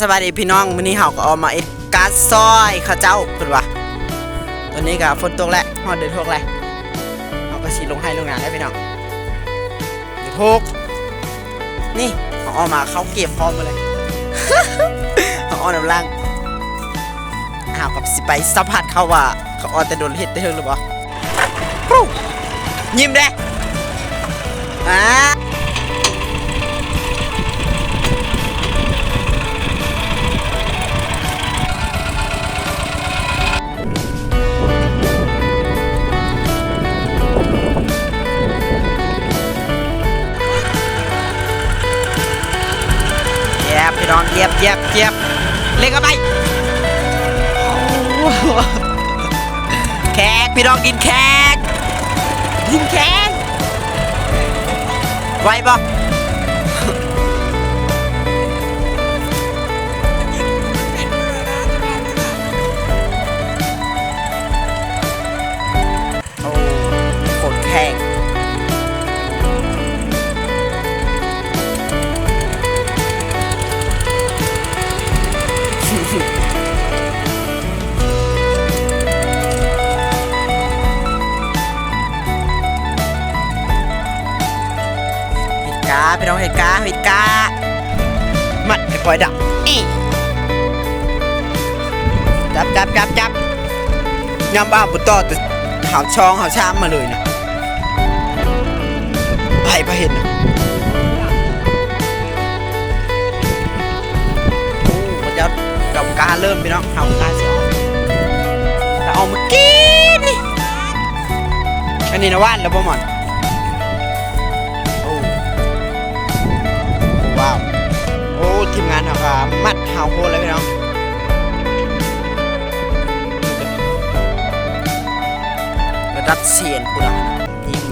สวัสดีพี่น้องมื้อนี้เฮาก็ออกมาเอ็ดการซอยข้าวเจ้าเพิ่นว่าตอนนี้ก็ฝนตกแล้วฮอดเดือน6แล้วเฮาก็สิลงให้ลงนาแล้วพี่น้องเดือน6นี่เฮาออกมาเข้าเก็บพร้อมมาเลย เฮาออกน้ำล่างเฮากับสิไปสัมผัสเขาว่าเขาออนแต่โดนเฮ็ดได้เฮิงหรือบ่ยิ้มเด้พี่น้องเย็บเล่นกันไปแขกพี่น้องกินแขกไหวปะโอ้โคตรแข็งพี่น้องเห็ดกามัดปล่อยดับจับยำบ้าบุตรต่อแต่หาวช่องหาวชามมาเลยนะไปเห็นนะโอ้มันจะกับกาเริ่มพี่น้องหาวกาเสียแต่เอามากินนี่อันนี้นะว่านแล้วบ่หมอนว้าวโอ้ทีมงานเขาก็มัดหาวโคตรเลยพี่น้องระดับเสียนกูละยิง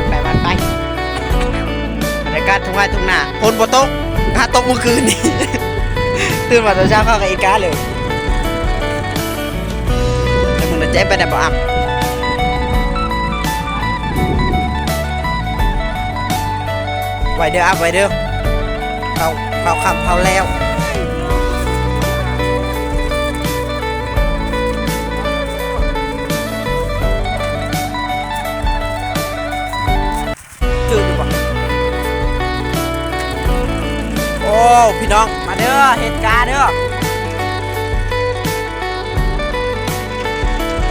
ไปบรรยากาศทุ่งไร่ทุ่งนาคนบนโต๊ะข้าโต๊ะเมื่อคืนนี้ ตื่นมาตอนเช้าเข้ากับอีกาเลยแต่มึงจะเจ๊ไปไหนบ่อับไวเด้ออัพไวเด้อเขาขับเขาแล้วตื่นดีกว่าโอ้พี่น้องมาเด้อเหตุการณ์เด้อ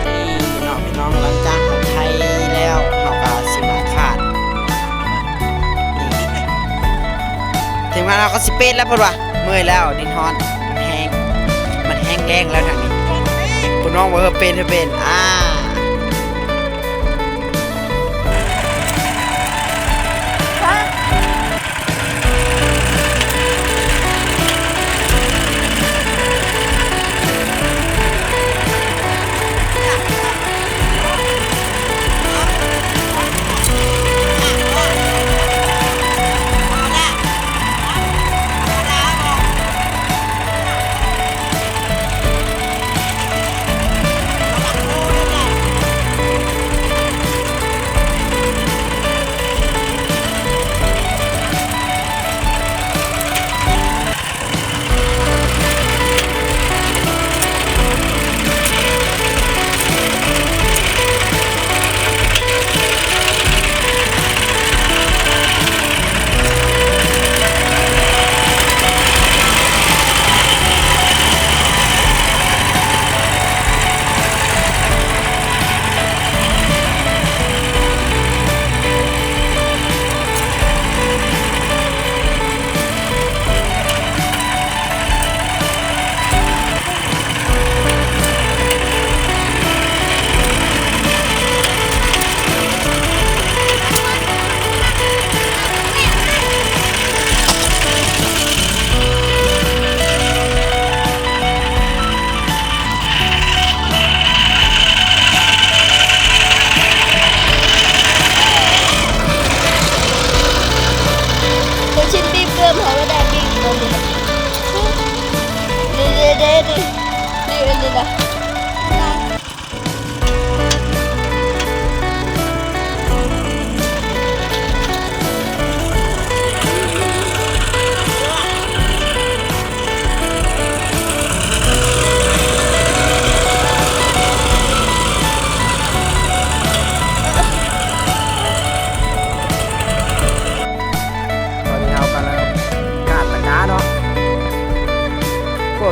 นี่พี่น้องหลังจากเขาไทยแล้วเขาก็สิมาขาดถึงมาเราก็สิเป็ดแล้วเพิ่นว่าเมื่อยแล้วดินฮอนมันแห้งแล้งแล้วทางนี้พี่น้องว่าเป็น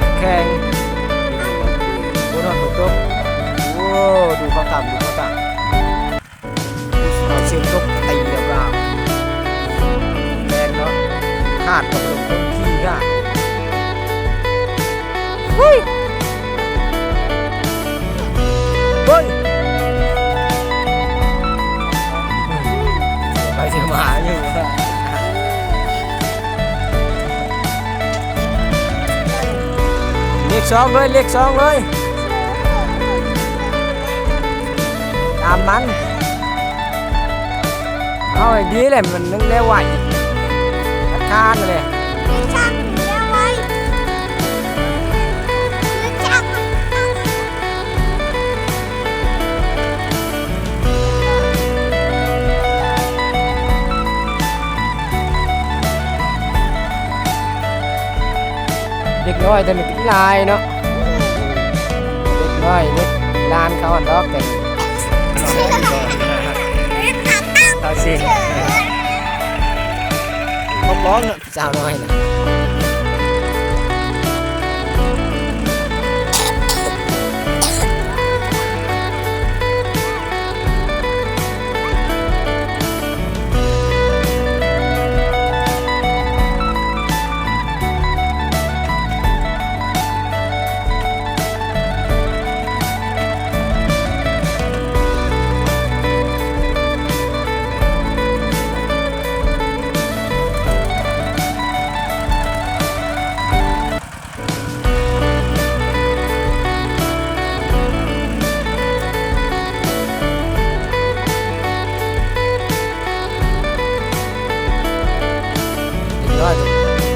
ถแข่งบนถนนตกโอ้ดูเขาต่ำดูเขาต่ำเอาเชือกตกตีแบบว่าแรงเนาะขาดกับลมต้นขี้ก็เฮ้ยเฮ้ยไปเสียมาอยู่เลข 2เลยเลข 2เลยตามมันเอาไอ้ดีเลยมันนึงได้ไหวทัดทานมาเลยเด็กน้อยแต่ไม่เป็นลายเนาะเด็กน้อยเด็กลานเขาอันดอกแต่เขาสิเขาร้องสาวน้อยนะ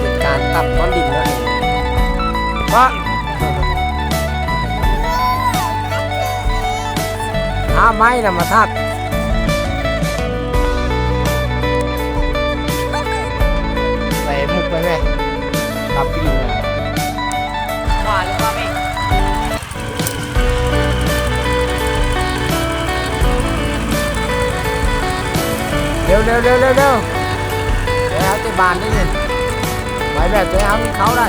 เป็นการตับก้อนดินแล้วว่าถ้าไม้นะมาทับใส่มุกไปไหมตับปีนว่าหรือว่าไม่เร็วแล้วที่บ้านนี่เลยไว้แบบจะเอาเขาได้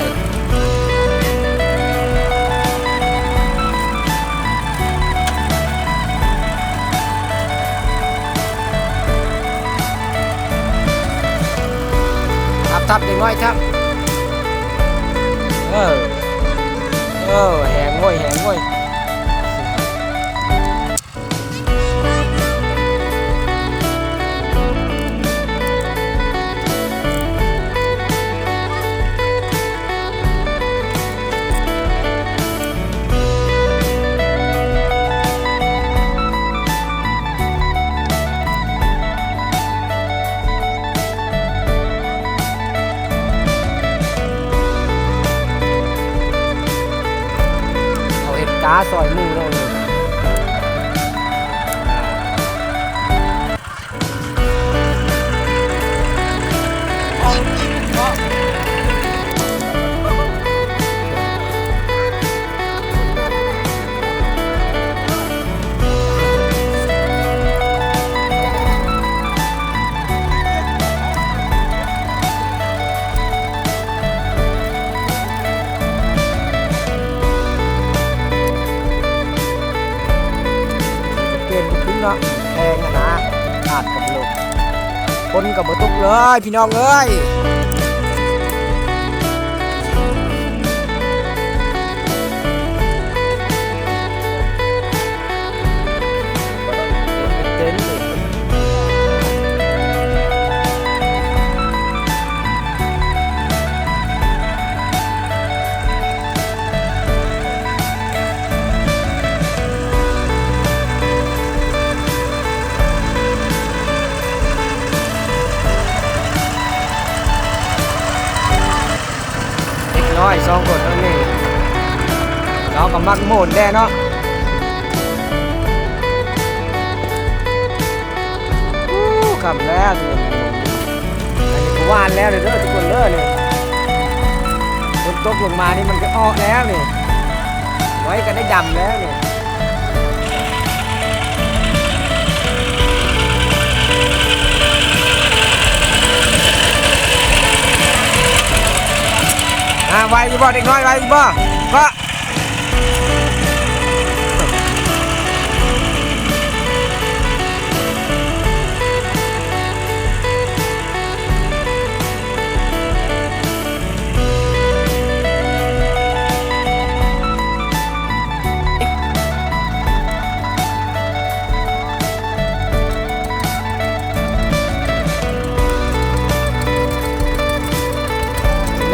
ทับเด็กน้อยครับแหงง่อยกาซอยมือเราเลยเนาะแพงนะขาดกับโลกคนกับบ่ตกเลยพี่น้องเอ้ยน้อย2 คนแล้วนี่เราก็มักโหมดแน่เนาะกลับแล้วทุกคนอันนี้ก็วานแล้วเลยเด้อทุกคนเด้อเนี่ยฝนตกลงมานี่มันก็ออกแล้วนี่ไว้ก็ได้ดำแล้วนี่ฮะ ไว้อยู่บ่เด็กน้อยไว้อยู่บ่ก็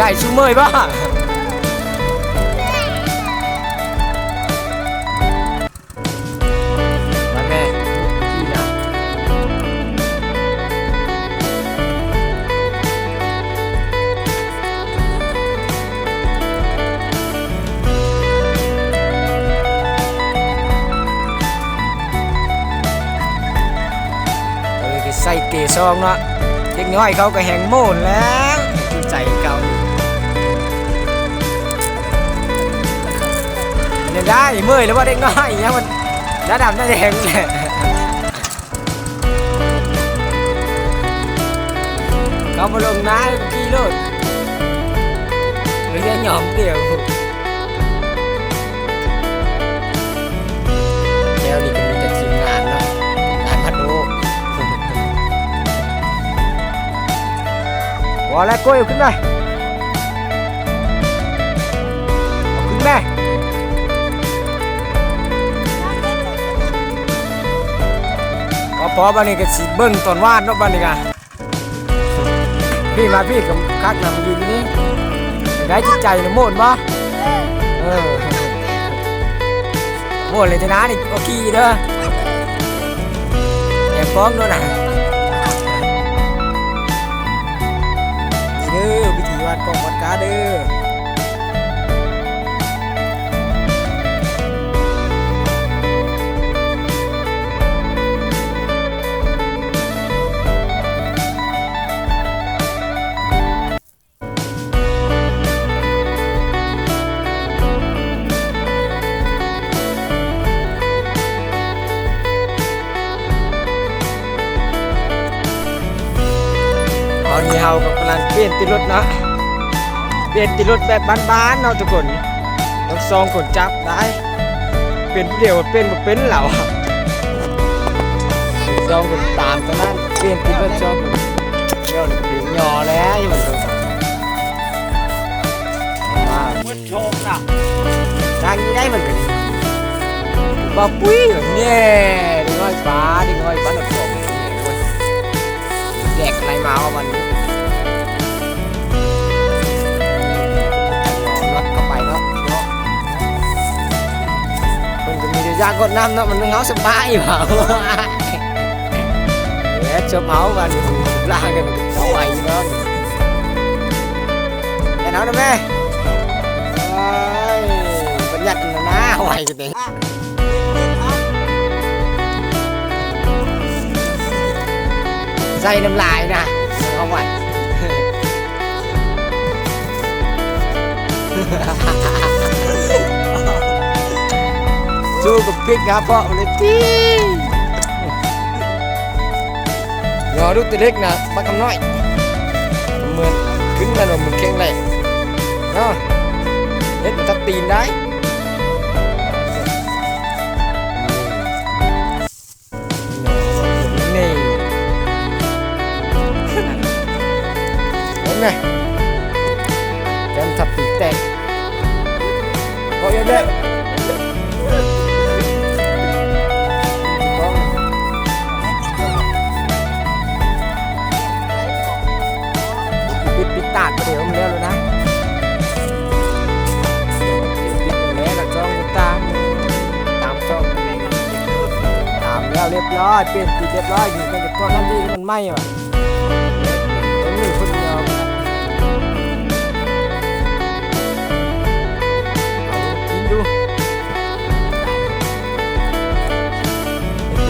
ได้ชูเมยบ้าวันแม่ที่นะใส่เกซองเนาะเด็กน้อยเขาก็แหงโม่นแล้วใจเก่าเนี่ยได้เมื่อยแล้วว่าเด็กน้อยเนี่ยมันระดับน่าจะแหงแหละเขามาลงน้ำกี่โลดไม่ใช่หยอมเดียวแล้วนี่ก็มีแต่ทีมงานเนาะงานพัดโอวอลแล้วก้อยเอาขึ้นไปเอาขึ้นไปพอบ้านนี้ก็สิเบิ้งตอนวาดเนาะบ้านนี้กันพี่มาพี่กับคักนำยืนนี่ได้จิตใจนะโมดบ่โมดเลยชนะนี่โอเคเด้อแอบฟ้องด้วยนะเด้อวิธีวาดกองวัดกาเด้อตอนนี้เรากำลังเปลี่ยนติดรถนะเปลี่ยนติดรถแบบบ้านๆเนาะทุกคนต้องซองกดจับได้เป็นเดียวเป็นเหล่าซองกดตามตอนนั้นเปลี่ยนติดรถซองกดเดี๋ยวถึงยอแล้วอยู่มันว่ามันโชคนะทางนี้ได้มันเป็นบ้าปุ้ยเนี่ยดิ้งน้อยฟ้าดิ้งน้อยฟ้าหนักสองแดกอะไรมาว่ามันรถเข้าไปเนาะมันจะมียากดน้ำเนาะมันเงาสบายอยู่เปล่าเดี๋ยวชมเอามันล่างกันมันเอาไว้เนาะแค่นั้นนะแม่บัญญัตินะนะเอาไว้กันเองใส่น้ำลายนะเอาไว้สู้กับพริกครับเพราะมันเลยที่ยอดูตัวเล็กนะปลาคำน้อยเหมือนขึ้นมาหน่อยมันแข็งเลยเนาะเล็ดมันตัดตีนได้ไงแกมทับปีกแตกก็ยังได้ปิดตาดเดี๋ยวมันเลี้ยวเลยนะปิดแล้วกับจ้องตามจ้องตามแล้วเรียบร้อยเปลี่ยนปีเรียบร้อยอยู่กันกับตัวนั้นดีมันไหม้ว่ะต้องมีคนเดียว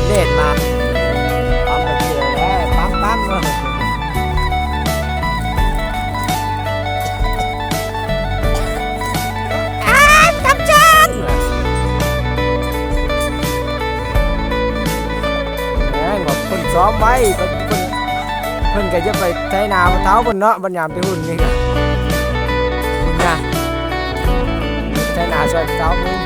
เล่นมาปั๊มแบบเดียวแล้วปั๊มทำจันบอกคนซ้อมไว้เพิ่นก็จะไปใช้นาเท้าบนเนาะบรรยามไปหุ่นนี่ค่ะคุณนะ ซอยเจ้ามึง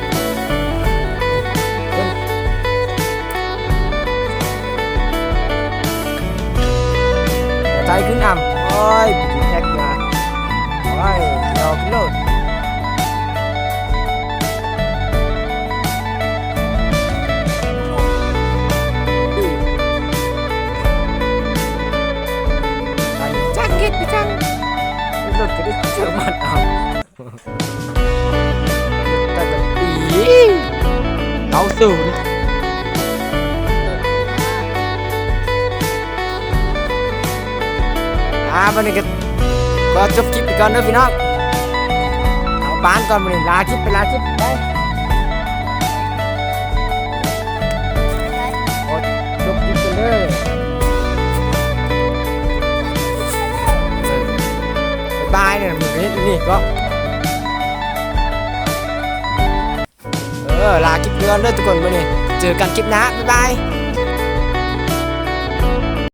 ใจขึ้นอ่ำโอ้ยผีแท็กมาโอ้ยรอขึ้นโลดจังเก็ตไปจังรถก็ได้เจอมันเอาแต่แบบอีเอาสูงวันนี้ก็จบคลิปไปก่อนเด้อพี่น้องเอาบ้านก่อนวันนี้ลาคลิปไปไปจบคลิปกันเลยบายเนี่ยมึงเห็นนี่ก็ลาคลิปไปก่อนเด้อทุกคนวันนี้เจอกันคลิปหน้าบ๊ายบาย